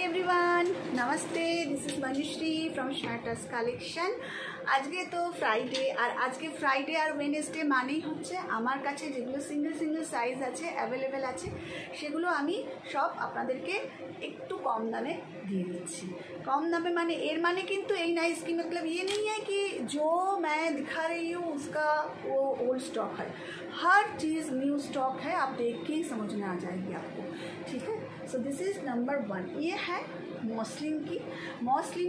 Everyone नमस्ते, this is Manushree from Startars collection. आज के तो फ्राइडे और आज के फ्राइडे और वेडनेसडे मानेই হচ্ছে আমার কাছে যেগুলো সিঙ্গেল সিঙ্গেল সাইজ আছে অ্যাভেলেবেল আছে সেগুলো আমি সব আপনাদেরকে একটু कम दामे দিয়ে দিচ্ছি। कम दामे माने एर माने किंतु यही ना, इसकी मतलब ये नहीं है कि जो मैं दिखा रही हूँ उसका वो ओल्ड स्टॉक है। हर चीज़ न्यू स्टॉक है, आप देख के ही समझ में आ जाएगी आपको। ठीक है, सो दिस इज़ नंबर 1। ये है मॉस्लिन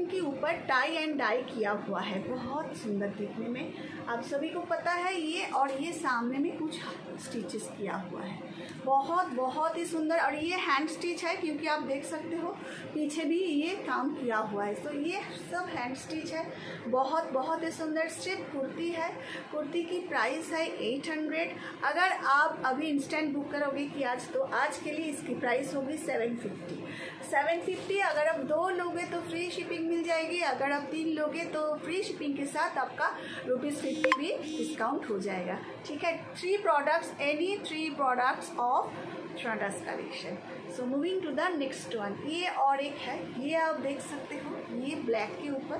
की ऊपर टाई एंड डाई किया हुआ है, बहुत सुंदर दिखने में। आप सभी को पता है ये, और ये सामने में कुछ स्टिचेस किया हुआ है, बहुत ही सुंदर। और ये हैंड स्टिच है क्योंकि आप देख सकते हो पीछे भी ये काम किया हुआ है। तो ये सब हैंड स्टिच है, बहुत ही सुंदर। सिर्फ कुर्ती है, कुर्ती की प्राइस है 800। अगर आप अभी इंस्टेंट बुक करोगे कि आज, तो आज के लिए इसकी प्राइस होगी 750। अगर आप 2 लोगे तो फ्री शिपिंग मिल जाएगी, अगर आप 3 लोगे तो फ्री शिपिंग के साथ आपका ₹50 भी डिस्काउंट हो जाएगा। ठीक है, 3 products, any 3 products of Startars collection. So moving to the next one. ये और एक है, ये आप देख सकते हो, ये ब्लैक के ऊपर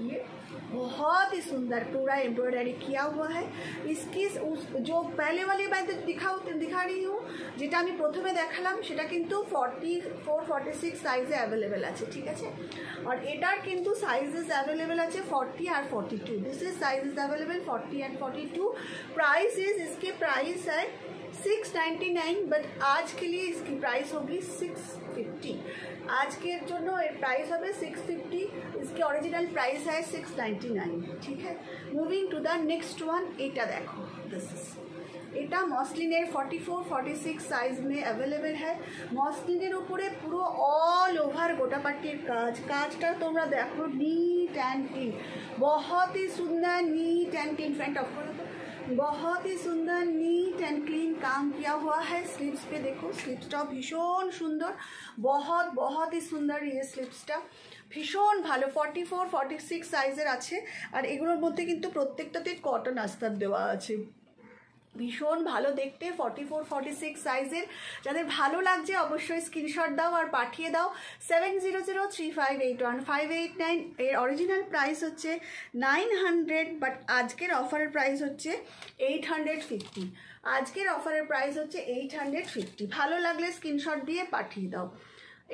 ये बहुत ही सुंदर पूरा एम्ब्रॉयडरी किया हुआ है। इसकी जो पहले वाली मैं दिखा रही हूँ, যেটা আমি প্রথমে দেখালাম সেটা কিন্তু 44-46 সাইজে অ্যাভেলেবেল আছে। ঠিক আছে, আর এটার কিন্তু সাইজেস অ্যাভেলেবেল আছে 40 और 42। This is sizes available 40 and 42। Price is, इसके प्राइस है 699, बट आज के लिए इसकी प्राइस होगी 650। आज के जो प्राइस है 650, इसके ओरिजिनल प्राइस है 699। ठीक है, moving to the next one. एटा देखो, दिस इज এটা মসলিনের 44-46 সাইজ में अवेलेबल है। মসলিনের উপরে পুরো অল ওভার গোটাপাটির কাজটা তোমরা দেখো, नीट एंड क्लीन, बहुत ही सुंदर neat and clean. Front of बहुत ही सुंदर नीट एंड क्लीन काम किया हुआ है। स्लीव्स पे देखो, स्लीव्सটা ভীষণ সুন্দর, बहुत ही सुंदर। ये स्लीव्सটা ভীষণ ভালো, 44-46 সাইজের আছে। আর এগুলোর মধ্যে কিন্তু প্রত্যেকটাতে কটন আস্তর দেওয়া আছে, ভীষণ ভালো দেখতে। 44-46 সাইজের যাদের ভালো লাগছে অবশ্যই স্ক্রিনশট দাও আর পাঠিয়ে দাও 7003581589। এর অরিজিনাল প্রাইস হচ্ছে 900, বাট আজকের অফারের প্রাইস হচ্ছে 850। আজকের অফারের প্রাইস হচ্ছে 850। ভালো লাগলে স্ক্রিনশট দিয়ে পাঠিয়ে দাও।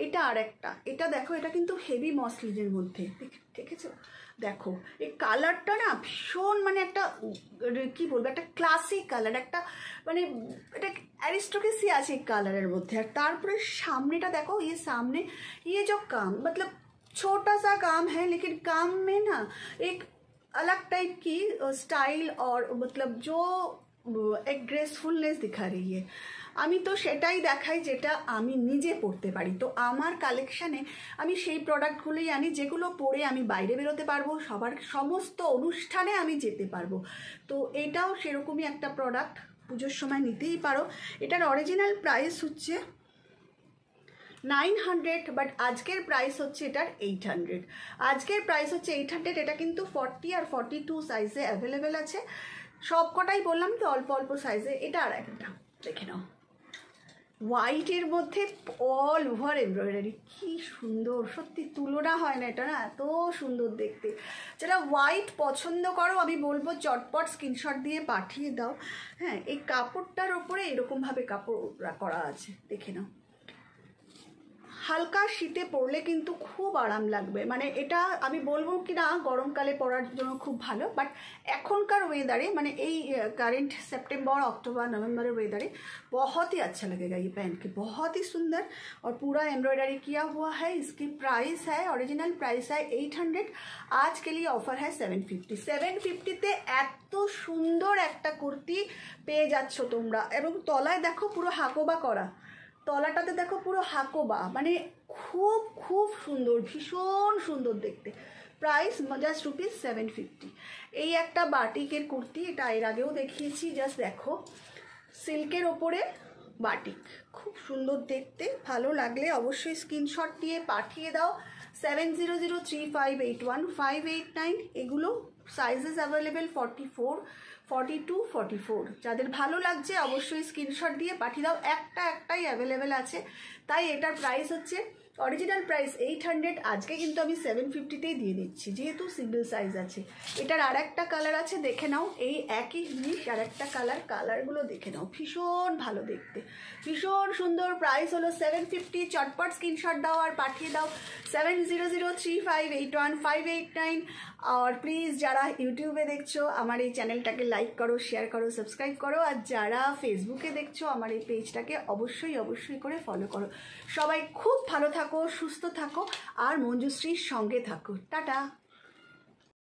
এটা আর একটা, এটা দেখো, এটা কিন্তু হেভি মসলিনের মধ্যে, দেখেছো? দেখো এই কালারটা না ভীষণ, মানে একটা কি বলবো, একটা ক্লাসিক কালার, একটা মানে এটা অ্যারিস্টোক্রেসি আছে এই কালারের মধ্যে। আর তারপরে সামনেটা দেখো, ये सामने ये जो काम, मतलब छोटा सा काम है लेकिन काम में ना एक अलग टाइप की स्टाइल और मतलब जो एक ग्रेसफुलनेस दिखा रही है। আমি তো সেটাই দেখাই যেটা আমি নিজে পড়তে পারি। তো আমার কালেকশানে আমি সেই প্রোডাক্টগুলোই আনি যেগুলো পরে আমি বাইরে বেরোতে পারবো, সমস্ত অনুষ্ঠানে আমি যেতে পারবো। তো এটাও সেরকমই একটা প্রোডাক্ট, পুজোর সময় নিতেই পারো। এটার অরিজিনাল প্রাইস হচ্ছে 900, বাট আজকের প্রাইস হচ্ছে এটার 800। আজকের প্রাইস হচ্ছে 800। এটা কিন্তু 40 আর 42 সাইজে অ্যাভেলেবেল আছে। সব কটাই বললাম তো অল্প অল্প সাইজে। এটা আর একটা দেখে নাও, হোয়াইটের মধ্যে অল ওভার এমব্রয়ডারি, কি সুন্দর, সত্যি তুলনা হয় না, এটা না এত সুন্দর দেখতে। যারা হোয়াইট পছন্দ করো আমি বলবো চটপট স্ক্রিনশট দিয়ে পাঠিয়ে দাও। হ্যাঁ, এই কাপড়টার ওপরে এরকমভাবে কাপড় করা আছে, দেখে নাও। হালকা শীতে পরলে কিন্তু খুব আরাম লাগবে, মানে এটা আমি বলবো কি না গরমকালে পরার জন্য খুব ভালো, বাট এখনকার ওয়েদারে, মানে এই কারেंट सितंबर अक्टूबर नवंबर वेदरे बहुत ही अच्छा लगेगा ये पहन के, बहुत ही सुंदर। और पूरा एम्ब्रॉयडरी किया हुआ है। इसकी प्राइस है, ओरिजिनल प्राइस है 800। आज के लिए ऑफर है 750। 750-তে এত সুন্দর একটা কুর্তি পেয়ে যাচ্ছ তোমরা। এবং তলায় দেখো পুরো হাকোবা করা, তলাটাতে দেখো পুরো হাকোবা, মানে খুব সুন্দর, ভীষণ সুন্দর দেখতে। Price just ₹750। এই একটা বাটিকের কুর্তি, এটা এর আগেও দেখিয়েছি, জাস্ট দেখো সিল্কের ওপরে বাটিক, খুব সুন্দর দেখতে। ভালো লাগলে অবশ্যই স্ক্রিনশট দিয়ে পাঠিয়ে দাও 7003581589। এগুলো সাইজেস অ্যাভেলেবেল 44, 42, 44। যাদের ভালো লাগছে অবশ্যই স্ক্রিনশট দিয়ে পাঠিয়ে দাও। একটাই অ্যাভেলেবেল আছে, তাই এটার প্রাইস হচ্ছে অরিজিনাল প্রাইস 800, আজকে কিন্তু আমি 750তেই দিয়ে দিচ্ছি, যেহেতু সিঙ্গেল সাইজ আছে। এটার আর একটা কালার আছে, দেখে নাও, এই একই জিনিস আর একটা কালারগুলো দেখে নাও, ভীষণ ভালো দেখতে, ভীষণ সুন্দর। প্রাইস হলো 750। চটপট স্ক্রিনশট দাও আর পাঠিয়ে দাও 7003581589। আর প্লিজ যারা ইউটিউবে দেখছো আমার এই চ্যানেলটাকে লাইক করো, শেয়ার করো, সাবস্ক্রাইব করো। আর যারা ফেসবুকে দেখছো আমার এই পেজটাকে অবশ্যই করে ফলো করো। সবাই খুব ভালো থাকো, সুস্থ থাকো আর মঞ্জুশ্রীর সঙ্গে থাকো। টাটা।